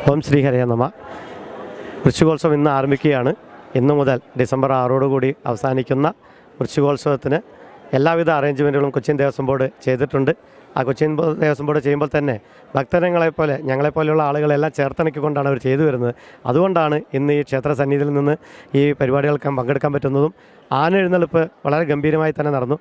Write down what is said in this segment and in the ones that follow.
ഓം ശ്രീ ഹരേ നമ. വൃശ്ചികോത്സവം ഇന്ന് ആരംഭിക്കുകയാണ്. ഇന്നു മുതൽ ഡിസംബർ 6 കൂടി അവസാനിക്കുന്ന വൃശ്ചികോത്സവത്തിന് എല്ലാവിധ അറേഞ്ച്മെൻറ്റുകളും കൊച്ചിൻ ദേവസ്വം ബോർഡ് ചെയ്തിട്ടുണ്ട്. ആ കൊച്ചിൻ ദേവസ്വം ബോർഡ് ചെയ്യുമ്പോൾ തന്നെ ഭക്തജനങ്ങളെപ്പോലെ ഞങ്ങളെപ്പോലെയുള്ള ആളുകളെല്ലാം ചേർത്തിണക്കിക്കൊണ്ടാണ് അവർ ചെയ്തു വരുന്നത്. അതുകൊണ്ടാണ് ഇന്ന് ഈ ക്ഷേത്ര സന്നിധിയിൽ നിന്ന് ഈ പരിപാടികൾക്ക് പങ്കെടുക്കാൻ പറ്റുന്നതും. ആന എഴുന്നള്ളിപ്പ് വളരെ ഗംഭീരമായി തന്നെ നടന്നു.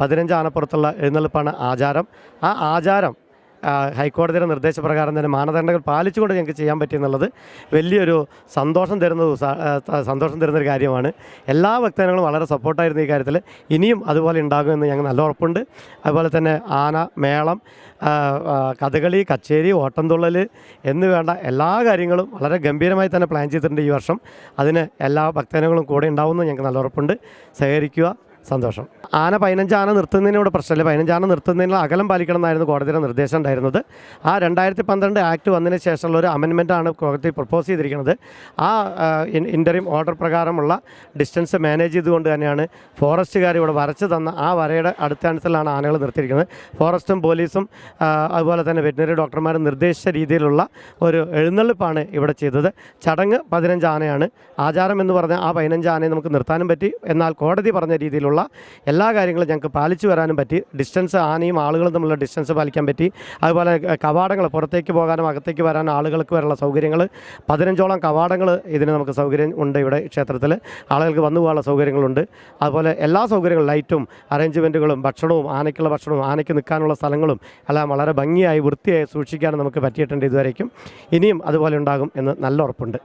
15 ആനപ്പുറത്തുള്ള എഴുന്നള്ളിപ്പാണ് ആചാരം. ആ ആചാരം ഹൈക്കോടതിയുടെ നിർദ്ദേശപ്രകാരം തന്നെ മാനദണ്ഡങ്ങൾ പാലിച്ചുകൊണ്ട് ഞങ്ങൾക്ക് ചെയ്യാൻ പറ്റിയെന്നുള്ളത് വലിയൊരു സന്തോഷം തരുന്നൊരു കാര്യമാണ്. എല്ലാ ഭക്തജനങ്ങളും വളരെ സപ്പോർട്ടായിരുന്നു ഈ കാര്യത്തിൽ. ഇനിയും അതുപോലെ ഉണ്ടാകുമെന്ന് ഞങ്ങൾ നല്ല ഉറപ്പുണ്ട്. അതുപോലെ തന്നെ ആന മേളം, കഥകളി, കച്ചേരി, ഓട്ടംതുള്ളൽ എന്ന് വേണ്ട എല്ലാ കാര്യങ്ങളും വളരെ ഗംഭീരമായി തന്നെ പ്ലാൻ ചെയ്തിട്ടുണ്ട് ഈ വർഷം. അതിന് എല്ലാ ഭക്തജനങ്ങളും കൂടെ ഉണ്ടാവുമെന്ന് ഞങ്ങൾക്ക് നല്ല ഉറപ്പുണ്ട്. സഹകരിക്കുക. സന്തോഷം. ആന 15 ആന നിർത്തുന്നതിനോട് പ്രശ്നമില്ല. 15 ആന നിർത്തുന്നതിന് അകലം പാലിക്കണം എന്നായിരുന്നു കോടതിയുടെ നിർദ്ദേശം ഉണ്ടായിരുന്നത്. ആ 2012 ആക്ട് വന്നതിന് ശേഷമുള്ള ഒരു അമെൻമെൻറ്റാണ് കോടതി പ്രപ്പോസ് ചെയ്തിരിക്കുന്നത്. ആ ഇൻ്ററിം ഓർഡർ പ്രകാരമുള്ള ഡിസ്റ്റൻസ് മാനേജ് ചെയ്തുകൊണ്ട് തന്നെയാണ് ഫോറസ്റ്റുകാർ ഇവിടെ വരച്ച് തന്ന ആ വരയുടെ അടിസ്ഥാനത്തിലാണ് ആനകൾ നിർത്തിയിരിക്കുന്നത്. ഫോറസ്റ്റും പോലീസും അതുപോലെ തന്നെ വെറ്റിനറി ഡോക്ടർമാരും നിർദ്ദേശിച്ച രീതിയിലുള്ള ഒരു എഴുന്നള്ളിപ്പാണ് ഇവിടെ ചെയ്തത്. ചടങ്ങ് 15 ആനയാണ്. ആചാരം എന്ന് പറഞ്ഞാൽ ആ 15 ആനയെ നമുക്ക് നിർത്താനും പറ്റി. എന്നാൽ കോടതി പറഞ്ഞ രീതിയിലുള്ള എല്ലാ കാര്യങ്ങളും ഞങ്ങൾക്ക് പാലിച്ചു വരാനും പറ്റി. ഡിസ്റ്റൻസ്, ആനയും ആളുകളും തമ്മിലുള്ള ഡിസ്റ്റൻസ് പാലിക്കാൻ പറ്റി. അതുപോലെ കവാടങ്ങൾ, പുറത്തേക്ക് പോകാനും അകത്തേക്ക് വരാനും ആളുകൾക്ക് വരെയുള്ള സൗകര്യങ്ങൾ 15ഓളം കവാടങ്ങൾ ഇതിന് നമുക്ക് സൗകര്യം ഉണ്ട്. ഇവിടെ ക്ഷേത്രത്തിൽ ആളുകൾക്ക് വന്നു പോകാനുള്ള സൗകര്യങ്ങളുണ്ട്. അതുപോലെ എല്ലാ സൗകര്യങ്ങളും, ലൈറ്റും അറേഞ്ച്മെൻറ്റുകളും ഭക്ഷണവും ആനയ്ക്കുള്ള ഭക്ഷണവും ആനയ്ക്ക് നിൽക്കാനുള്ള സ്ഥലങ്ങളും എല്ലാം വളരെ ഭംഗിയായി വൃത്തിയായി സൂക്ഷിക്കാനും നമുക്ക് പറ്റിയിട്ടുണ്ട് ഇതുവരേക്കും. ഇനിയും അതുപോലെ ഉണ്ടാകും എന്ന് നല്ല ഉറപ്പുണ്ട്.